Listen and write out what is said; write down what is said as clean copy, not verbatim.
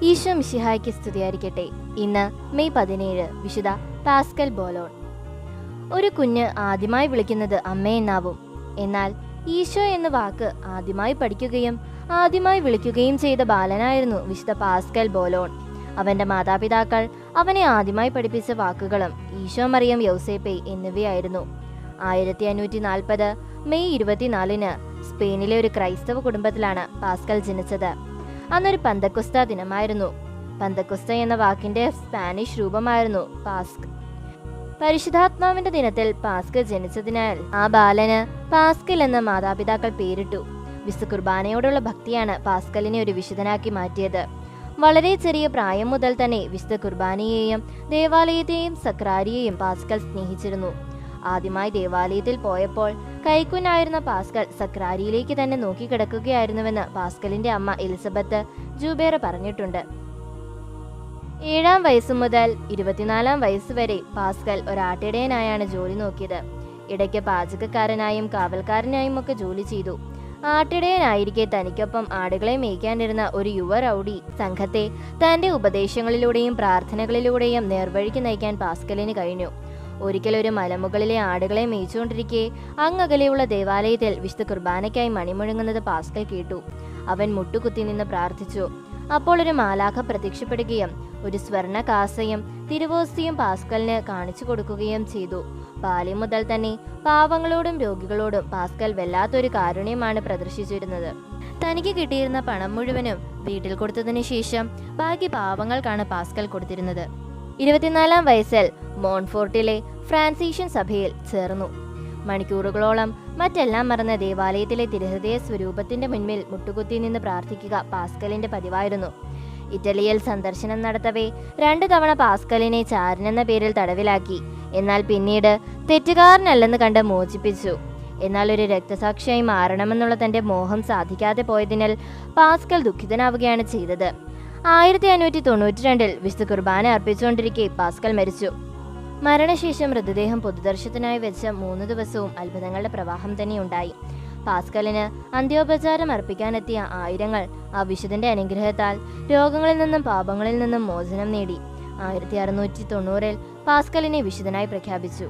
ഈശോ മിശിഹായ്ക്ക് സ്തുതിയായിരിക്കട്ടെ. ഇന്ന് മെയ് 17 വിശുദ്ധ പാസ്കൽ ബോലോൺ. ഒരു കുഞ്ഞ് ആദ്യമായി വിളിക്കുന്നത് അമ്മയെന്നാവും. എന്നാൽ ഈശോ എന്ന വാക്ക് ആദ്യമായി പഠിക്കുകയും ആദ്യമായി വിളിക്കുകയും ചെയ്ത ബാലനായിരുന്നു വിശുദ്ധ പാസ്കൽ ബോലോൺ. അവന്റെ മാതാപിതാക്കൾ അവനെ ആദ്യമായി പഠിപ്പിച്ച വാക്കുകളും ഈശോ, മറിയം, യൗസേപ്പെ എന്നിവയായിരുന്നു. 1540 മെയ് 24 സ്പെയിനിലെ ഒരു ക്രൈസ്തവ കുടുംബത്തിലാണ് പാസ്കൽ ജനിച്ചത്. അന്നൊരു പന്തക്കുസ്ത ദിനമായിരുന്നു. പന്തക്കുസ്ത എന്ന വാക്കിന്റെ സ്പാനിഷ് രൂപമായിരുന്നു പാസ്ക്. പരിശുദ്ധാത്മാവിന്റെ ദിനത്തിൽ പാസ്കൽ ജനിച്ചതിനാൽ ആ ബാലന് പാസ്കൽ എന്ന മാതാപിതാക്കൾ പേരിട്ടു. വിശുദ്ധ കുർബാനയോടുള്ള ഭക്തിയാണ് പാസ്കലിനെ ഒരു വിശുദ്ധനാക്കി മാറ്റിയത്. വളരെ ചെറിയ പ്രായം മുതൽ തന്നെ വിശുദ്ധ കുർബാനയെയും ദേവാലയത്തെയും സക്രാരിയെയും പാസ്കൽ സ്നേഹിച്ചിരുന്നു. ആദ്യമായി ദേവാലയത്തിൽ പോയപ്പോൾ കൈക്കുഞ്ഞായിരുന്ന പാസ്കൽ സക്രാരിയിലേക്ക് തന്നെ നോക്കിക്കിടക്കുകയായിരുന്നുവെന്ന് പാസ്കലിന്റെ അമ്മ എലിസബത്ത് ജൂബേറ പറഞ്ഞിട്ടുണ്ട്. 7-ാം വയസ്സു മുതൽ 24-ാം വയസ്സുവരെ പാസ്കൽ ഒരാട്ടിടയനായാണ് ജോലി നോക്കിയത്. ഇടയ്ക്ക് പാചകക്കാരനായും കാവൽക്കാരനായും ഒക്കെ ജോലി ചെയ്തു. ആട്ടിടയനായിരിക്കെ തനിക്കൊപ്പം ആടുകളെ മേയ്ക്കാനിരുന്ന ഒരു യുവ റൗഡി സംഘത്തെ തന്റെ ഉപദേശങ്ങളിലൂടെയും പ്രാർത്ഥനകളിലൂടെയും നേർവഴിക്ക് നയിക്കാൻ പാസ്കലിന് കഴിഞ്ഞു. ഒരിക്കൽ ഒരു മലമുകളിലെ ആടുകളെ മേയിച്ചുകൊണ്ടിരിക്കെ അങ്ങകലെയുള്ള ദേവാലയത്തിൽ വിശുദ്ധ കുർബാനയ്ക്കായി മണിമുഴങ്ങുന്നത് പാസ്കൽ കേട്ടു. അവൻ മുട്ടുകുത്തി നിന്ന് പ്രാർത്ഥിച്ചു. അപ്പോൾ ഒരു മാലാഖ പ്രത്യക്ഷപ്പെടുകയും ഒരു സ്വർണ്ണ കാസയും തിരുവോസ്തിയും പാസ്കലിന് കാണിച്ചു കൊടുക്കുകയും ചെയ്തു. ബാല്യം മുതൽ തന്നെ പാവങ്ങളോടും രോഗികളോടും പാസ്കൽ വല്ലാത്തൊരു കാരുണ്യമാണ് പ്രദർശിച്ചിരുന്നത്. തനിക്ക് കിട്ടിയിരുന്ന പണം മുഴുവനും വീട്ടിൽ കൊടുത്തതിനു ശേഷം ബാക്കി പാവങ്ങൾക്കാണ് പാസ്കൽ കൊടുത്തിരുന്നത്. 24-ാം വയസ്സിൽ മോൺഫോർട്ടിലെ ഫ്രാൻസിഷ്യൻ സഭയിൽ ചേർന്നു. മണിക്കൂറുകളോളം മറ്റെല്ലാം മറന്ന് ദേവാലയത്തിലെ തിരുഹൃദയ സ്വരൂപത്തിന്റെ മുൻപിൽ മുട്ടുകുത്തി നിന്ന് പ്രാർത്ഥിക്കുക പാസ്കലിന്റെ പതിവായിരുന്നു. ഇറ്റലിയിൽ സന്ദർശനം നടത്തവേ 2 തവണ പാസ്കലിനെ ചാരനെന്ന പേരിൽ തടവിലാക്കി. എന്നാൽ പിന്നീട് തെറ്റുകാരനല്ലെന്ന് കണ്ട് മോചിപ്പിച്ചു. എന്നാൽ ഒരു രക്തസാക്ഷിയായി മാറണമെന്നുള്ള തന്റെ മോഹം സാധിക്കാതെ പോയതിനാൽ പാസ്കൽ ദുഃഖിതനാവുകയാണ് ചെയ്തത്. 1592 വിശുദ്ധ കുർബാന അർപ്പിച്ചുകൊണ്ടിരിക്കെ പാസ്കൽ മരിച്ചു. മരണശേഷം മൃതദേഹം പൊതുദർശനത്തിനായി വെച്ച 3 ദിവസവും അത്ഭുതങ്ങളുടെ പ്രവാഹം തന്നെ ഉണ്ടായി. പാസ്കലിന് അന്ത്യോപചാരം അർപ്പിക്കാനെത്തിയ ആയിരങ്ങൾ ആ വിശുദ്ധന്റെ അനുഗ്രഹത്താൽ രോഗങ്ങളിൽ നിന്നും പാപങ്ങളിൽ നിന്നും മോചനം നേടി. 1690 പാസ്കലിനെ വിശുദ്ധനായി പ്രഖ്യാപിച്ചു.